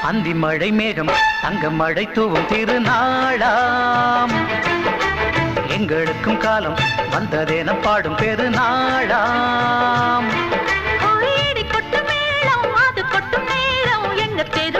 அந்தி மழை மேகம் தங்க மழை தூவும் திருநாளாம். எங்களுக்கும் காலம் வந்ததென பாடும் பெருநாளாம். கொட்டு மேளம் அது கொட்டும் நேரம் எங்க தெரு